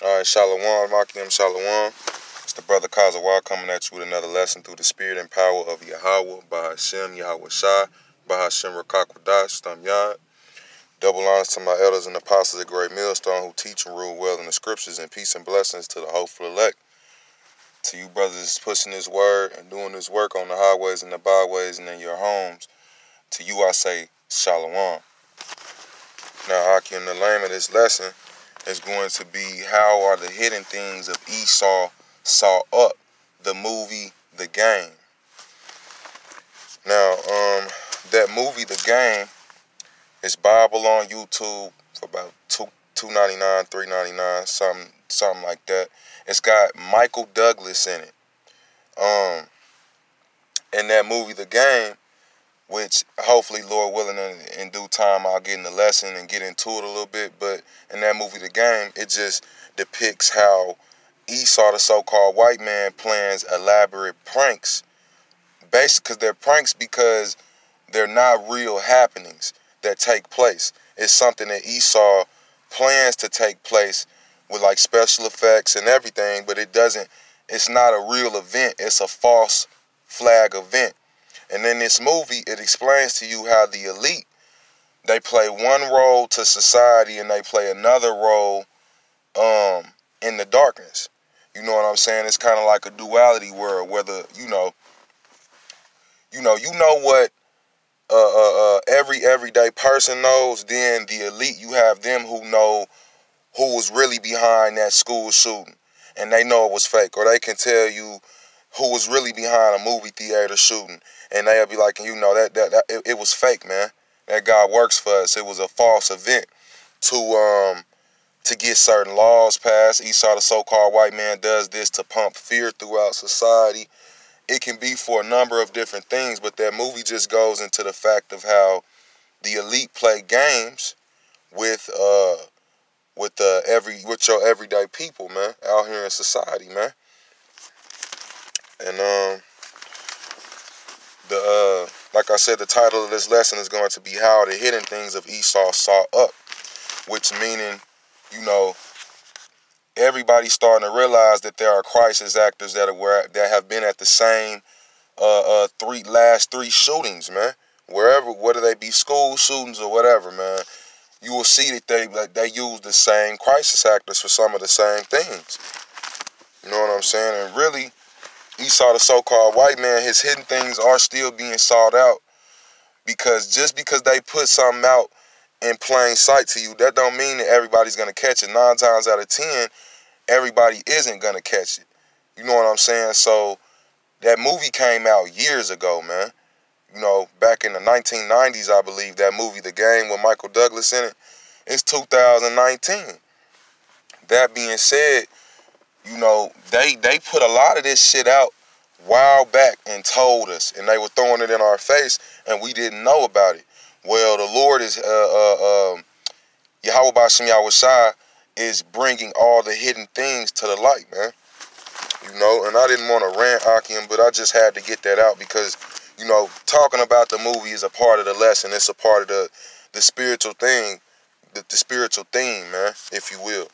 Alright, Shalom, Makim Shalom. It's the brother Kazawa coming at you with another lesson through the spirit and power of Yahweh, Bahashem, Yahweh Shai, Bahashem Rakakwadash, Stam Yad. Double honors to my elders and apostles at Great Millstone who teach and rule well in the scriptures, and peace and blessings to the hopeful elect. To you brothers pushing this word and doing this work on the highways and the byways and in your homes, to you I say Shalom. Now, Akim, the name of this lesson is going to be how are the hidden things of Esau saw up, the movie, The Game. Now, that movie, The Game, is Bible on YouTube for about $2.99, $3.99, something like that. It's got Michael Douglas in it. In that movie, The Game, which hopefully, Lord willing, in due time I'll get in the lesson and get into it a little bit. But in that movie, The Game, it just depicts how Esau, the so-called white man, plans elaborate pranks. Basically, because they're pranks because they're not real happenings that take place. It's something that Esau plans to take place with like special effects and everything, but it's not a real event. It's a false flag event. And in this movie, it explains to you how the elite, they play one role to society and they play another role in the darkness. You know what I'm saying? It's kind of like a duality world, whether, you know what every everyday person knows, then the elite, you have them who know who was really behind that school shooting, and they know it was fake, or they can tell you who was really behind a movie theater shooting, and they'll be like, it was fake, man. That guy works for us. It was a false event to get certain laws passed. Esau, the so-called white man, does this to pump fear throughout society. It can be for a number of different things, but that movie just goes into the fact of how the elite play games with your everyday people, man, out here in society, man. And like I said, the title of this lesson is going to be how the hidden things of Esau saw up, which meaning, everybody's starting to realize that there are crisis actors that have been at the same last three shootings, man. Whether they be school shootings or whatever, man, you will see that they use the same crisis actors for some of the same things. You know what I'm saying? And really, Esau, the so-called white man, his hidden things are still being sought out, because just because they put something out in plain sight to you, that don't mean that everybody's going to catch it. 9 times out of 10, everybody isn't going to catch it. You know what I'm saying? So that movie came out years ago, man. Back in the 1990s, I believe, that movie, The Game, with Michael Douglas in it. It's 2019. That being said, they put a lot of this shit out a while back and told us, and they were throwing it in our face, and we didn't know about it. Well, the Lord is, Yahweh Bashem Yahweh Shai, is bringing all the hidden things to the light, man. And I didn't want to rant, Akim, but I just had to get that out because, talking about the movie is a part of the lesson. It's a part of the spiritual thing, the spiritual theme, man, if you will.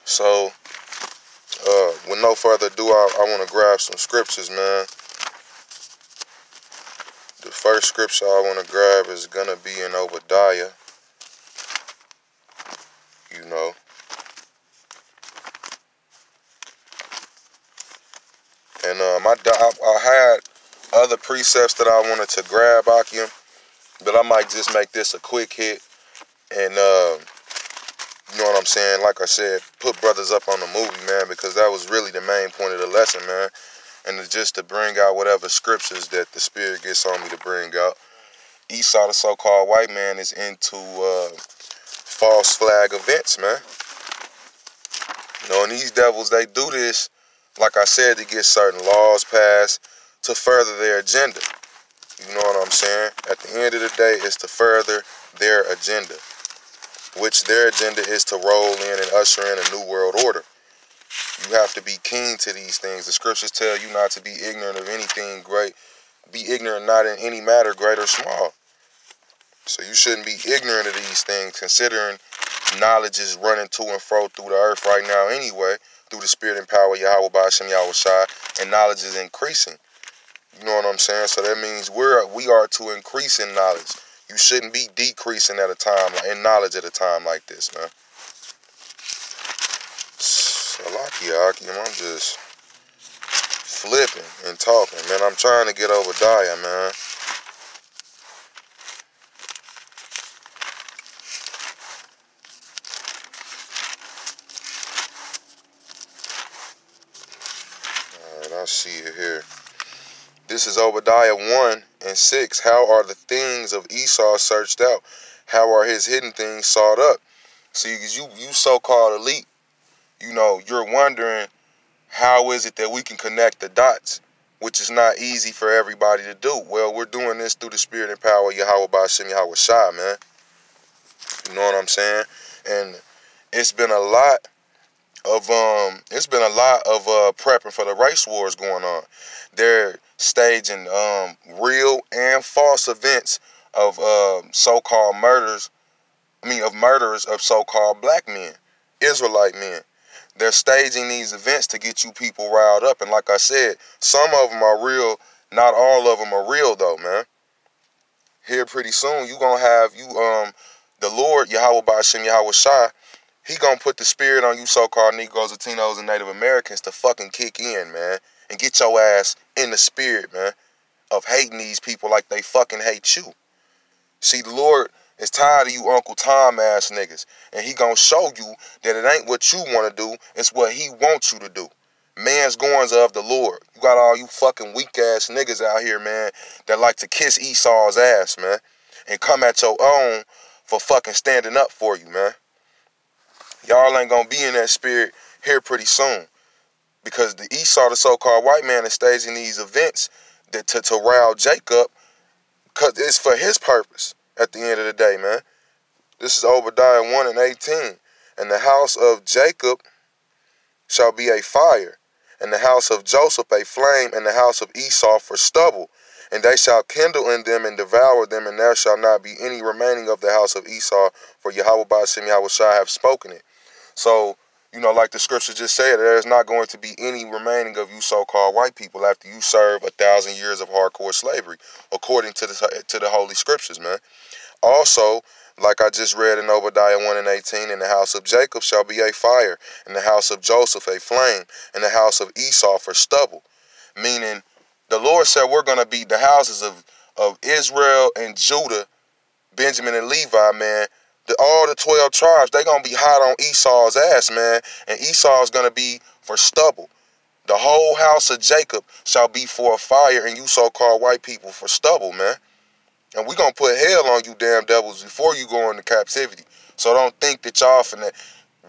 So, with no further ado, I want to grab some scriptures, man. The first scripture I want to grab is going to be in Obadiah. And I had other precepts that I wanted to grab, Akim, but I might just make this a quick hit. And, you know what I'm saying? Like I said, put brothers up on the movie, man, because that was really the main point of the lesson, man. And it's just to bring out whatever scriptures that the Spirit gets on me to bring out. Esau, the so-called white man, is into false flag events, man. And these devils, they do this, like I said, to get certain laws passed to further their agenda. You know what I'm saying? At the end of the day, it's to further their agenda, which their agenda is to roll in and usher in a new world order. You have to be keen to these things. The scriptures tell you not to be ignorant of anything great. Be ignorant not in any matter, great or small. So you shouldn't be ignorant of these things, considering knowledge is running to and fro through the earth right now anyway, through the spirit and power of Yahweh Ba'ashem Yahweh Shai, and knowledge is increasing. You know what I'm saying? So that means we are to increase in knowledge. You shouldn't be decreasing at a time, in knowledge at a time like this, man. Salakia Akim, I'm just flipping and talking, man. I'm trying to get Obadiah, man. Alright, I see it here. This is Obadiah 1:6. How are the things of Esau searched out? How are his hidden things sought up? See, you so-called elite, you know, you're wondering how is it that we can connect the dots, which is not easy for everybody to do. Well, we're doing this through the spirit and power of Yahweh Ba'ashem Yahweh Shai, man. You know what I'm saying? And it's been a lot of prepping for the race wars going on. They're staging real and false events of so-called murderers of so-called black men, Israelite men. They're staging these events to get you people riled up. And like I said, some of them are real. Not all of them are real, though, man. Here pretty soon, you going to have the Lord, Yahweh Ba'ashem Yahweh Shai, he going to put the spirit on you so-called Negroes, Latinos, and Native Americans to fucking kick in, man. And get your ass in the spirit, man, of hating these people like they fucking hate you. See, the Lord is tired of you Uncle Tom ass niggas. And he gonna show you that it ain't what you want to do, it's what he wants you to do. Man's goings of the Lord. You got all you fucking weak ass niggas out here, man, that like to kiss Esau's ass, man. And come at your own for fucking standing up for you, man. Y'all ain't gonna be in that spirit here pretty soon. Because the Esau, the so-called white man, is staging these events to rile Jacob, because it's for his purpose at the end of the day, man. This is Obadiah 1:18. And the house of Jacob shall be a fire, and the house of Joseph a flame, and the house of Esau for stubble. And they shall kindle in them and devour them, and there shall not be any remaining of the house of Esau, for Yahweh Ba'ashem Yahweh Shai have spoken it. So, you know, like the scripture just said, there's not going to be any remaining of you so-called white people after you serve 1,000 years of hardcore slavery, according to the holy scriptures, man. Also, like I just read in Obadiah 1:18, in the house of Jacob shall be a fire, and the house of Joseph a flame, and the house of Esau for stubble. Meaning, the Lord said we're going to be the houses of Israel and Judah, Benjamin and Levi, man. All the 12 tribes, they going to be hot on Esau's ass, man. And Esau's going to be for stubble. The whole house of Jacob shall be for a fire, and you so-called white people for stubble, man. And we going to put hell on you damn devils before you go into captivity. So don't think that y'all finna...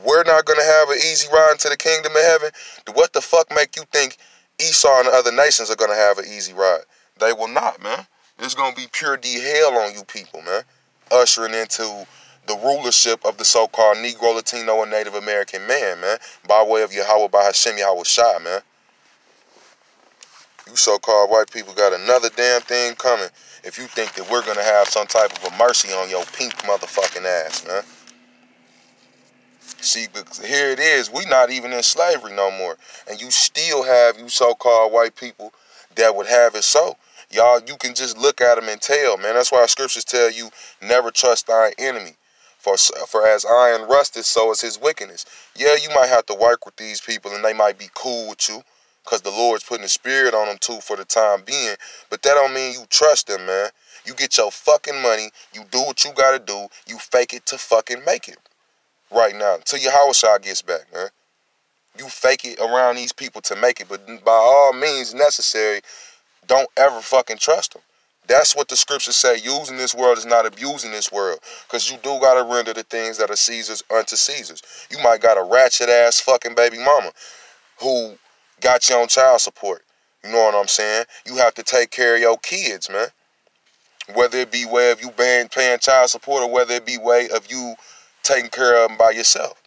We're not going to have an easy ride into the kingdom of heaven. What the fuck make you think Esau and the other nations are going to have an easy ride? They will not, man. It's going to be pure D hell on you people, man. Ushering into the rulership of the so-called Negro, Latino, and Native American man, man. By way of Yahweh Ba'ashem Yahweh Shai, man. You so-called white people got another damn thing coming if you think that we're going to have some type of a mercy on your pink motherfucking ass, man. See, because here it is. We not even in slavery no more. And you still have you so-called white people that would have it so. Y'all, you can just look at them and tell, man. That's why scriptures tell you, never trust thine enemy. For as iron rusteth, so is his wickedness. Yeah, you might have to work with these people, and they might be cool with you, because the Lord's putting the spirit on them too for the time being. But that don't mean you trust them, man. You get your fucking money, you do what you gotta do, you fake it to fucking make it. Right now, until your house gets back, man. You fake it around these people to make it, but by all means necessary, don't ever fucking trust them. That's what the scriptures say. Using this world is not abusing this world. Because you do got to render the things that are Caesar's unto Caesar's. You might got a ratchet ass fucking baby mama who got you on child support. You know what I'm saying? You have to take care of your kids, man. Whether it be way of you paying child support or whether it be way of you taking care of them by yourself.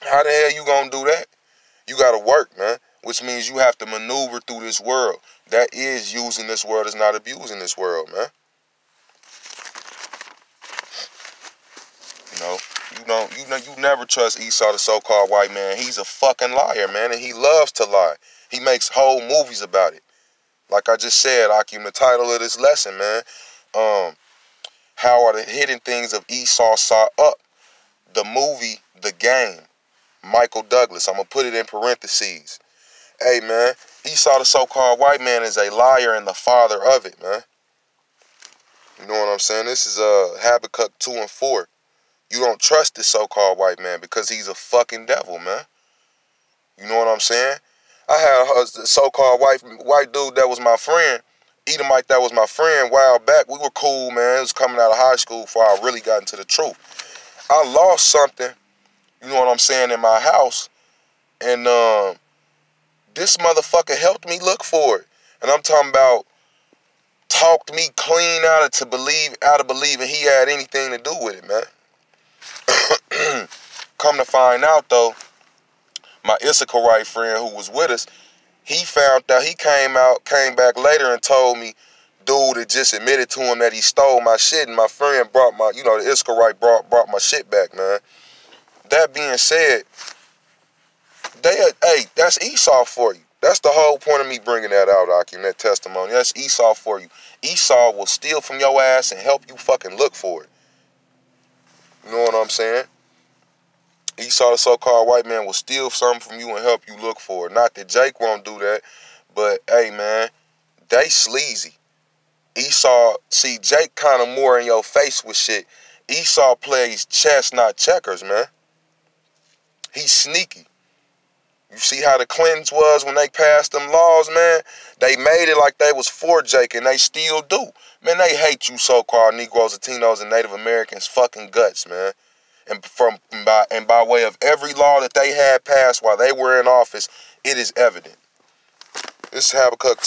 How the hell you gonna do that? You gotta work, man. Which means you have to maneuver through this world. That is using this world, is not abusing this world, man. You know, You never trust Esau, the so-called white man. He's a fucking liar, man, and he loves to lie. He makes whole movies about it. Like I just said, Akim, the title of this lesson, man. How are the hidden things of Esau saw up? The movie, The Game. Michael Douglas. I'm going to put it in parentheses. Hey, man, Esau, the so-called white man, is a liar and the father of it, man. You know what I'm saying? This is Habakkuk 2 and 4. You don't trust this so-called white man because he's a fucking devil, man. You know what I'm saying? I had a so-called white dude that was my friend. Edomite that was my friend a while back. We were cool, man. It was coming out of high school before I really got into the truth. I lost something, you know what I'm saying, in my house. And this motherfucker helped me look for it. And I'm talking about talked me clean out of believing he had anything to do with it, man. Come to find out, though, my Issacharite friend who was with us, he found out, he came back later and told me, dude had just admitted to him that he stole my shit, and my friend brought my, the Issacharite brought my shit back, man. That being said, hey, that's Esau for you. That's the whole point of me bringing that out, Akim, that testimony. That's Esau for you. Esau will steal from your ass and help you fucking look for it. You know what I'm saying? Esau, the so-called white man, will steal something from you and help you look for it. Not that Jake won't do that, but, hey, man, they sleazy. Esau, see, Jake kind of more in your face with shit. Esau plays chess, not checkers, man. He's sneaky. You see how the Clintons was when they passed them laws, man? They made it like they was for Jake, and they still do. Man, they hate you so-called Negroes, Latinos, and Native Americans fucking guts, man. And by way of every law that they had passed while they were in office, it is evident. This is Habakkuk 2.